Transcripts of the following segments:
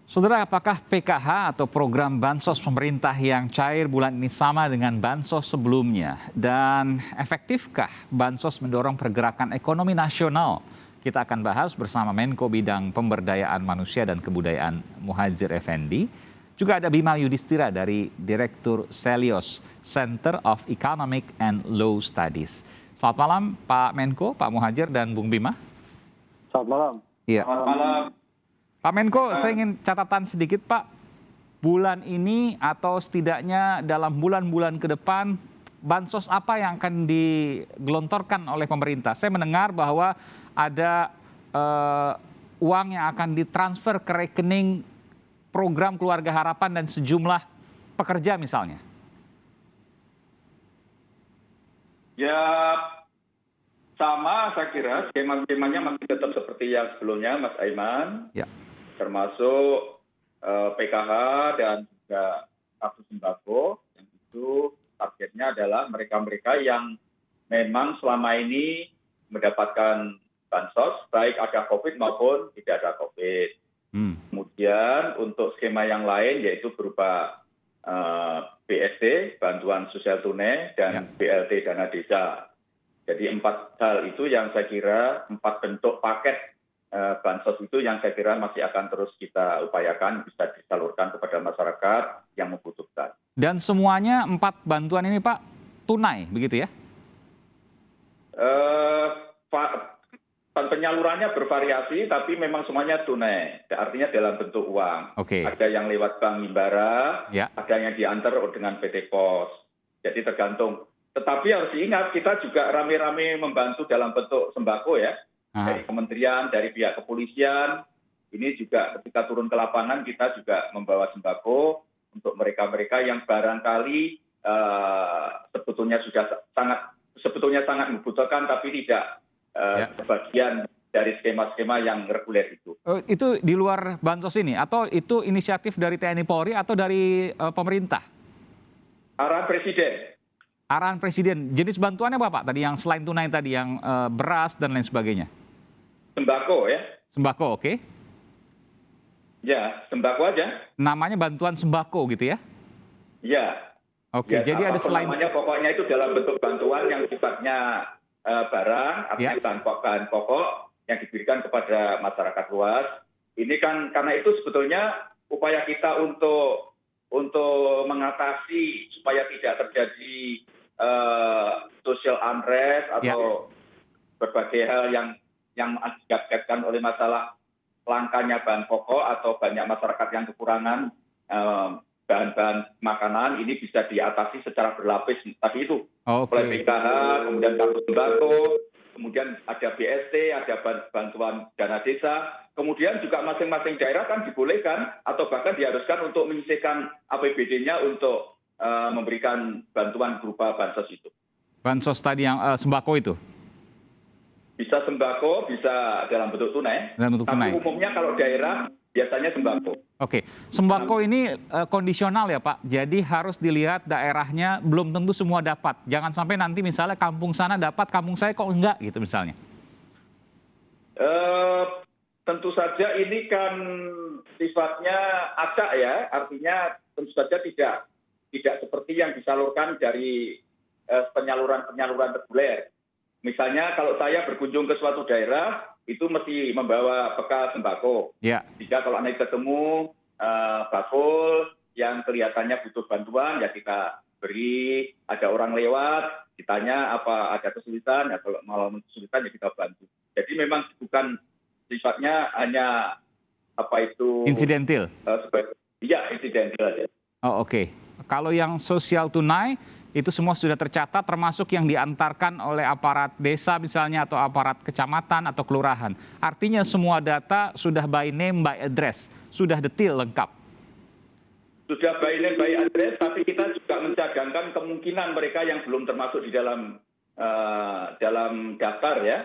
Saudara, apakah PKH atau program bansos pemerintah yang cair bulan ini sama dengan bansos sebelumnya? Dan efektifkah bansos mendorong pergerakan ekonomi nasional? Kita akan bahas bersama Menko Bidang Pemberdayaan Manusia dan Kebudayaan Muhadjir Effendi. Juga ada Bima Yudhistira dari Direktur Selios, Center of Economic and Law Studies. Selamat malam Pak Menko, Pak Muhadjir, dan Bung Bima. Selamat malam. Iya. Selamat malam. Pak Menko, saya ingin catatan sedikit Pak. Bulan ini atau setidaknya dalam bulan-bulan ke depan, bansos apa yang akan digelontorkan oleh pemerintah? Saya mendengar bahwa ada uang yang akan ditransfer ke rekening program Keluarga Harapan dan sejumlah pekerja misalnya. Ya, sama saya kira skema-skemanya masih tetap seperti yang sebelumnya, Mas Aiman. Ya. Termasuk PKH dan juga kartu sembako, yang itu targetnya adalah mereka-mereka yang memang selama ini mendapatkan bansos, baik ada COVID maupun tidak ada COVID. Kemudian untuk skema yang lain yaitu berupa BSD, bantuan sosial tunai, dan BLT dana desa. Jadi 4 hal itu yang saya kira, 4 bentuk paket bansos itu yang saya kira masih akan terus kita upayakan bisa disalurkan kepada masyarakat yang membutuhkan. Dan semuanya 4 bantuan ini Pak tunai begitu ya? Penyalurannya bervariasi tapi memang semuanya tunai, artinya dalam bentuk uang. Oke. Ada yang lewat Bank Himbara, Ya. ada yang diantar dengan PT Pos. Jadi tergantung. Tetapi harus diingat kita juga rame-rame membantu dalam bentuk sembako ya. Dari kementerian, dari pihak kepolisian, ini juga ketika turun ke lapangan kita juga membawa sembako untuk mereka-mereka yang barangkali sebetulnya sangat membutuhkan tapi tidak sebagian dari skema-skema yang reguler itu. Itu di luar bansos ini atau itu inisiatif dari TNI Polri atau dari pemerintah? Arahan Presiden. Arahan Presiden. Jenis bantuannya apa Pak? Tadi yang selain tunai tadi yang beras dan lain sebagainya. Sembako ya. Sembako, oke. Ya, sembako aja. Namanya bantuan sembako gitu ya? Ya. Oke, ya, jadi ada selain... namanya pokoknya itu dalam bentuk bantuan yang sifatnya barang, artinya bahan pokok yang diberikan kepada masyarakat luas. Ini kan karena itu sebetulnya upaya kita untuk mengatasi supaya tidak terjadi social unrest atau berbagai hal yang mengakibatkan oleh masalah langkanya bahan pokok atau banyak masyarakat yang kekurangan bahan-bahan makanan, ini bisa diatasi secara berlapis tadi itu. Oleh PKH, kemudian kartu sembako, kemudian ada BST, ada bantuan dana desa, kemudian juga masing-masing daerah kan dibolehkan atau bahkan diharuskan untuk menyisihkan APBD-nya untuk memberikan bantuan berupa bansos itu. Bansos tadi yang sembako itu? Bisa sembako, bisa dalam bentuk tunai. Tapi umumnya kalau daerah biasanya sembako. Oke, sembako ini kondisional ya Pak. Jadi harus dilihat daerahnya, belum tentu semua dapat. Jangan sampai nanti misalnya kampung sana dapat, kampung saya kok enggak gitu misalnya. Tentu saja ini kan sifatnya acak ya, artinya tentu saja tidak seperti yang disalurkan dari penyaluran reguler. Misalnya kalau saya berkunjung ke suatu daerah, itu mesti membawa bekal sembako. Jika kalau Anda ketemu bakul yang kelihatannya butuh bantuan, ya kita beri. Ada orang lewat, ditanya apa ada kesulitan, ya kalau mau kesulitan ya kita bantu. Jadi memang bukan sifatnya hanya insidentil. Iya, insidentil aja. Oh, oke. Kalau yang sosial tunai itu semua sudah tercatat, termasuk yang diantarkan oleh aparat desa misalnya atau aparat kecamatan atau kelurahan. Artinya semua data sudah by name, by address, sudah detail lengkap. Sudah by name, by address, tapi kita juga mencadangkan kemungkinan mereka yang belum termasuk di dalam daftar ya.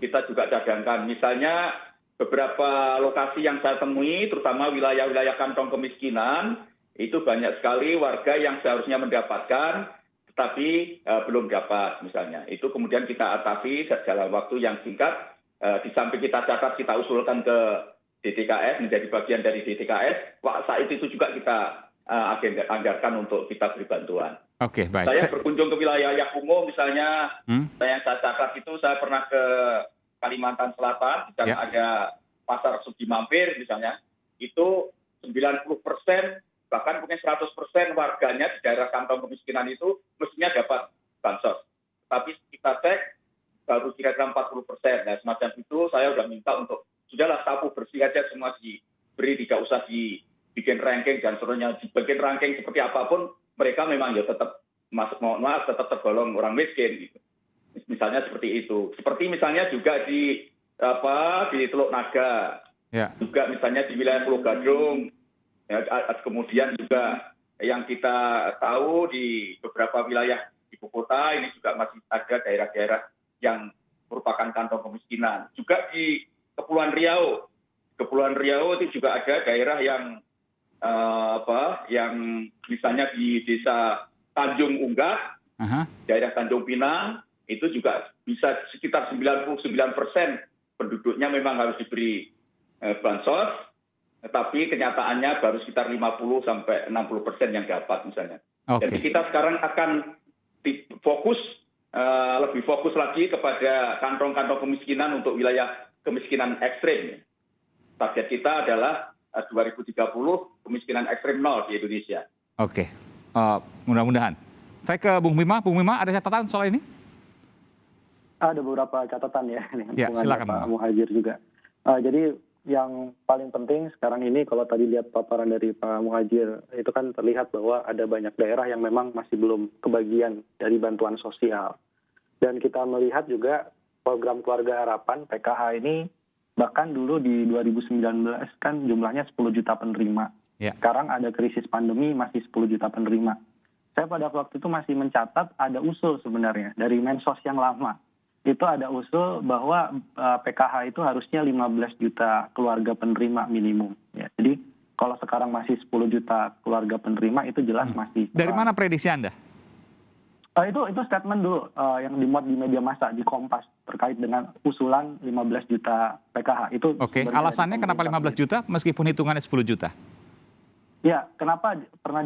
Kita juga cadangkan, misalnya beberapa lokasi yang saya temui, terutama wilayah-wilayah kantong kemiskinan, itu banyak sekali warga yang seharusnya mendapatkan, tetapi belum dapat misalnya. Itu kemudian kita atasi dalam waktu yang singkat, di samping kita catat, kita usulkan ke DTKS, menjadi bagian dari DTKS, saat itu juga kita anggarkan untuk kita beri bantuan. Oke, baik. Saya berkunjung ke wilayah Yakumo misalnya, yang saya catat itu saya pernah ke Kalimantan Selatan, di sana ada pasar Sugi Mampir misalnya, itu 90%, bahkan mungkin 100% warganya di daerah kantong kemiskinan itu mestinya dapat bansos. Tapi kita cek baru kira-kira 40%. Nah, semacam itu saya sudah minta untuk sudahlah sapu bersih aja semua diberi, tidak usah dibikin ranking dan seterusnya. Dibikin ranking seperti apapun, mereka memang ya tetap tetap tergolong orang miskin gitu. Misalnya seperti itu. Seperti misalnya juga di Teluk Naga, juga misalnya di wilayah Pulau Gadung, kemudian juga yang kita tahu di beberapa wilayah ibu kota ini juga masih ada daerah-daerah yang merupakan kantong kemiskinan. Juga di Kepulauan Riau itu juga ada daerah yang yang misalnya di desa Tanjung Unggah, daerah Tanjung Pinang, itu juga bisa sekitar 99% penduduknya memang harus diberi bansos, tetapi kenyataannya baru sekitar 50-60% yang dapat misalnya. Jadi kita sekarang akan lebih fokus lagi kepada kantong-kantong kemiskinan untuk wilayah kemiskinan ekstrim. Target kita adalah 2030 kemiskinan ekstrim 0 di Indonesia. Oke, mudah-mudahan. Saya ke Bung Bima. Bung Bima, ada catatan soal ini? Ada beberapa catatan ya. Silakan Pak Muhadjir juga. Jadi yang paling penting sekarang ini kalau tadi lihat paparan dari Pak Muhadjir, itu kan terlihat bahwa ada banyak daerah yang memang masih belum kebagian dari bantuan sosial. Dan kita melihat juga program Keluarga Harapan, PKH ini, bahkan dulu di 2019 kan jumlahnya 10 juta penerima. Sekarang ada krisis pandemi masih 10 juta penerima. Saya pada waktu itu masih mencatat ada usul sebenarnya dari Mensos yang lama. Itu ada usul bahwa PKH itu harusnya 15 juta keluarga penerima minimum. Jadi kalau sekarang masih 10 juta keluarga penerima itu jelas masih. Dari mana prediksi Anda? Itu statement dulu yang dimuat di media massa di Kompas terkait dengan usulan 15 juta PKH. Itu alasannya kenapa 15 juta meskipun hitungannya 10 juta? Ya, kenapa pernah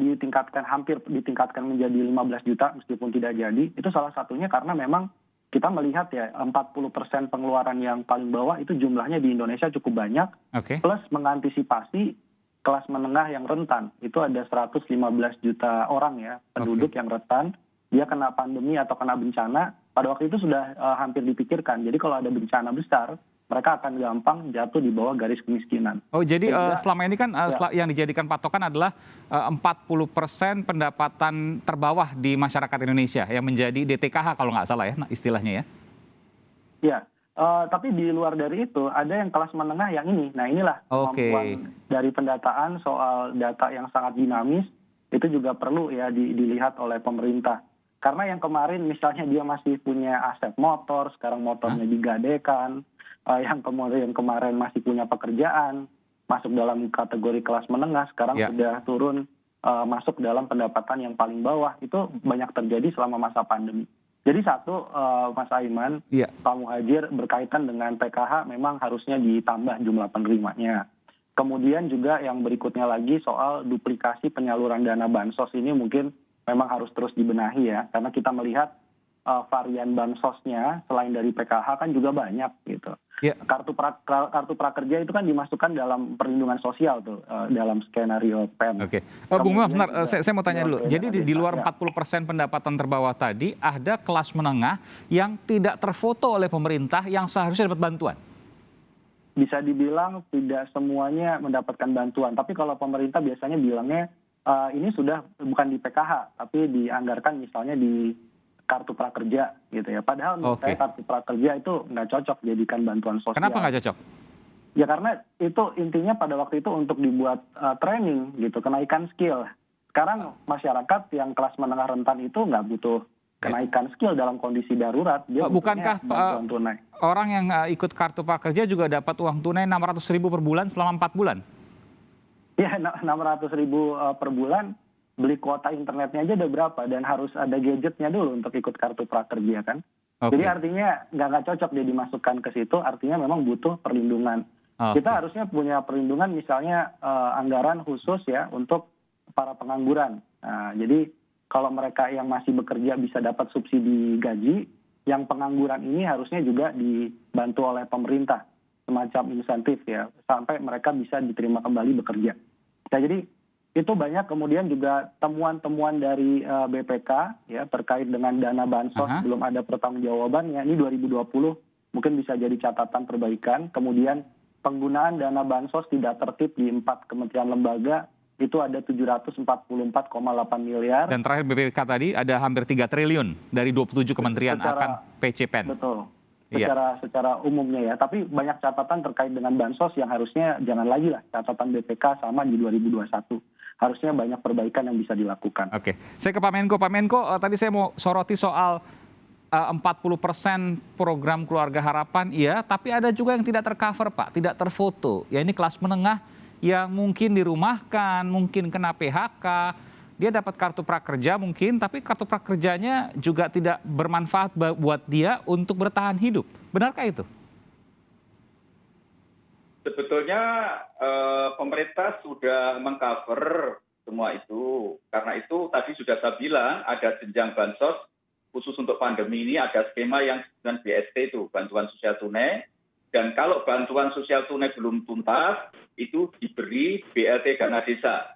hampir ditingkatkan menjadi 15 juta meskipun tidak jadi? Itu salah satunya karena memang kita melihat ya 40% pengeluaran yang paling bawah itu jumlahnya di Indonesia cukup banyak. Plus mengantisipasi kelas menengah yang rentan. Itu ada 115 juta orang ya penduduk yang rentan. Dia kena pandemi atau kena bencana. Pada waktu itu sudah hampir dipikirkan. Jadi kalau ada bencana besar, mereka akan gampang jatuh di bawah garis kemiskinan. Jadi selama ini kan yang dijadikan patokan adalah 40% pendapatan terbawah di masyarakat Indonesia yang menjadi DTKH kalau nggak salah ya istilahnya ya. Ya, tapi di luar dari itu ada yang kelas menengah yang ini. Nah inilah kemampuan dari pendataan soal data yang sangat dinamis itu juga perlu ya dilihat oleh pemerintah. Karena yang kemarin misalnya dia masih punya aset motor, sekarang motornya digadekan. Yang kemarin masih punya pekerjaan, masuk dalam kategori kelas menengah, sekarang sudah turun masuk dalam pendapatan yang paling bawah. Itu banyak terjadi selama masa pandemi. Jadi satu, Mas Aiman, Pak Muhadjir berkaitan dengan PKH memang harusnya ditambah jumlah penerimanya. Kemudian juga yang berikutnya lagi soal duplikasi penyaluran dana bansos ini mungkin memang harus terus dibenahi ya. Karena kita melihat varian bansosnya selain dari PKH kan juga banyak gitu. Kartu prakerja itu kan dimasukkan dalam perlindungan sosial tuh dalam skenario PEM. Bung Bima, bentar, saya mau tanya dulu. Jadi di luar 40% pendapatan terbawah tadi ada kelas menengah yang tidak terfoto oleh pemerintah yang seharusnya dapat bantuan. Bisa dibilang tidak semuanya mendapatkan bantuan. Tapi kalau pemerintah biasanya bilangnya ini sudah bukan di PKH, tapi dianggarkan misalnya di kartu prakerja gitu ya. Padahal menurut saya kartu prakerja itu nggak cocok jadikan bantuan sosial. Kenapa nggak cocok? Ya karena itu intinya pada waktu itu untuk dibuat training gitu, kenaikan skill. Sekarang masyarakat yang kelas menengah rentan itu nggak butuh kenaikan skill dalam kondisi darurat. Dia bukankah bantuan tunai. Orang yang ikut kartu prakerja juga dapat uang tunai 600.000 per bulan selama 4 bulan? Ya 600.000 per bulan. Beli kuota internetnya aja udah berapa dan harus ada gadgetnya dulu untuk ikut kartu prakerja kan. Jadi artinya nggak cocok dia dimasukkan ke situ, artinya memang butuh perlindungan. Kita harusnya punya perlindungan misalnya anggaran khusus ya untuk para pengangguran. Nah, jadi kalau mereka yang masih bekerja bisa dapat subsidi gaji, yang pengangguran ini harusnya juga dibantu oleh pemerintah semacam insentif ya sampai mereka bisa diterima kembali bekerja. Nah, jadi itu banyak kemudian juga temuan-temuan dari BPK ya terkait dengan dana bansos belum ada pertanggungjawabannya. Ini 2020 mungkin bisa jadi catatan perbaikan. Kemudian penggunaan dana bansos tidak tertib di 4 kementerian lembaga itu ada 744,8 miliar. Dan terakhir BPK tadi ada hampir 3 triliun dari 27 kementerian akan PCPEN. Betul. Secara umumnya ya, tapi banyak catatan terkait dengan bansos yang harusnya jangan lagi lah catatan BPK sama di 2021. Harusnya banyak perbaikan yang bisa dilakukan. Oke, saya ke Pak Menko. Pak Menko, tadi saya mau soroti soal 40% program Keluarga Harapan, iya, tapi ada juga yang tidak tercover, Pak, tidak terfoto. Ya ini kelas menengah yang mungkin dirumahkan, mungkin kena PHK. Dia dapat kartu prakerja mungkin, tapi kartu prakerjanya juga tidak bermanfaat buat dia untuk bertahan hidup. Benarkah itu? Sebetulnya pemerintah sudah mengcover semua itu. Karena itu tadi sudah saya bilang ada jenjang bansos khusus untuk pandemi ini, ada skema yang dengan BST itu, bantuan sosial tunai. Dan kalau bantuan sosial tunai belum tuntas, itu diberi BLT dana desa.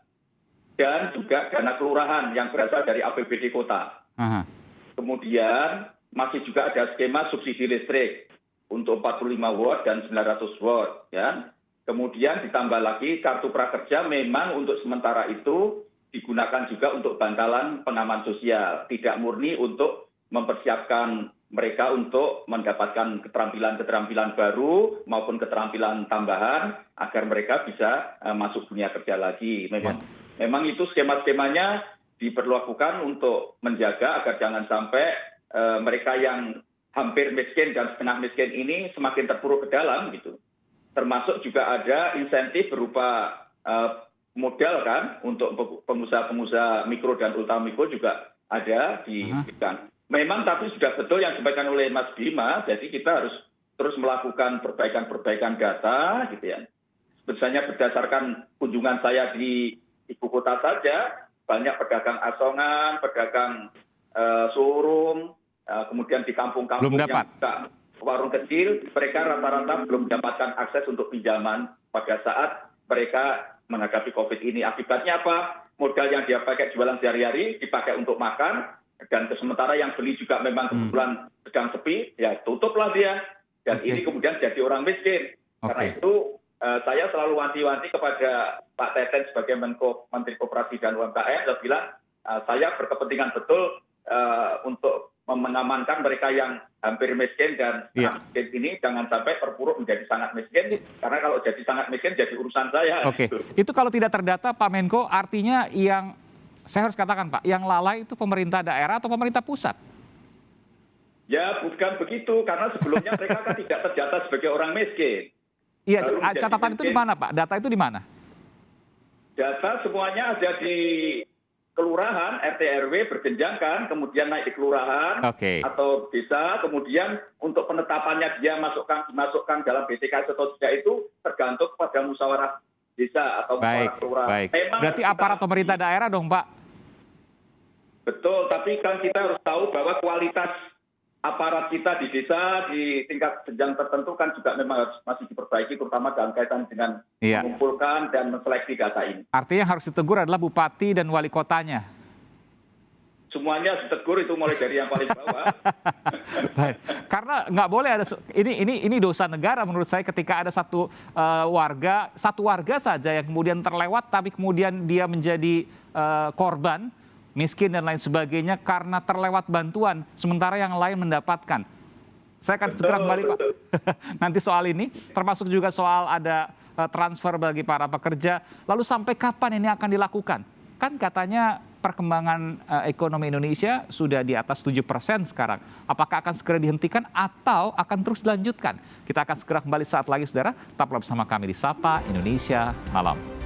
Dan juga dana kelurahan yang berasal dari APBD kota. Kemudian masih juga ada skema subsidi listrik untuk 45 watt dan 900 watt. Ya. Kemudian ditambah lagi kartu prakerja memang untuk sementara itu digunakan juga untuk bantalan pengaman sosial. Tidak murni untuk mempersiapkan mereka untuk mendapatkan keterampilan-keterampilan baru maupun keterampilan tambahan agar mereka bisa masuk dunia kerja lagi. Memang itu skema-skemanya diperlakukan untuk menjaga agar jangan sampai mereka yang hampir miskin dan setengah miskin ini semakin terpuruk ke dalam gitu. Termasuk juga ada insentif berupa modal kan untuk pengusaha-pengusaha mikro dan ultramikro juga ada diberikan. Memang tapi sudah betul yang disampaikan oleh Mas Bima, jadi kita harus terus melakukan perbaikan-perbaikan data gitu ya. Misalnya berdasarkan kunjungan saya di ibu kota saja, banyak pedagang asongan, pedagang showroom, kemudian di kampung-kampung yang juga warung kecil, mereka rata-rata belum mendapatkan akses untuk pinjaman pada saat mereka menghadapi COVID ini. Akibatnya apa? Modal yang dia pakai jualan sehari-hari dipakai untuk makan, dan sementara yang beli juga memang kebetulan sedang sepi, ya tutuplah dia. Dan ini kemudian jadi orang miskin. Karena itu saya selalu wanti-wanti kepada Pak Teten sebagai Menteri Koperasi dan UMKM, saya bilang saya berkepentingan betul untuk mengamankan mereka yang hampir miskin dan miskin ini jangan sampai terpuruk menjadi sangat miskin, karena kalau jadi sangat miskin jadi urusan saya. Itu kalau tidak terdata Pak Menko, artinya yang saya harus katakan Pak, yang lalai itu pemerintah daerah atau pemerintah pusat? Ya bukan begitu, karena sebelumnya mereka kan tidak terdata sebagai orang miskin. Iya, catatan itu di mana Pak? Data itu di mana? Data semuanya ada di kelurahan, RT RW berjenjang kan, kemudian naik di kelurahan atau desa, kemudian untuk penetapannya dia dimasukkan dalam BTK atau tidak itu tergantung pada musyawarah desa atau musyawarah kelurahan. Berarti aparat pemerintah daerah dong Pak? Betul, tapi kan kita harus tahu bahwa kualitas aparat kita di desa di tingkat jenjang tertentu kan juga memang masih diperbaiki, terutama dalam kaitan dengan mengumpulkan dan menseleksi data ini. Artinya harus ditegur adalah bupati dan wali kotanya? Semuanya ditegur, itu mulai dari yang paling bawah. Baik. Karena nggak boleh ada ini dosa negara menurut saya ketika ada satu warga saja yang kemudian terlewat tapi kemudian dia menjadi korban miskin dan lain sebagainya karena terlewat bantuan, sementara yang lain mendapatkan. Saya akan segera kembali Pak. Nanti soal ini, termasuk juga soal ada transfer bagi para pekerja. Lalu sampai kapan ini akan dilakukan? Kan katanya perkembangan ekonomi Indonesia sudah di atas 7% sekarang. Apakah akan segera dihentikan atau akan terus dilanjutkan? Kita akan segera kembali saat lagi, saudara. Tetaplah bersama kami di Sapa Indonesia Malam.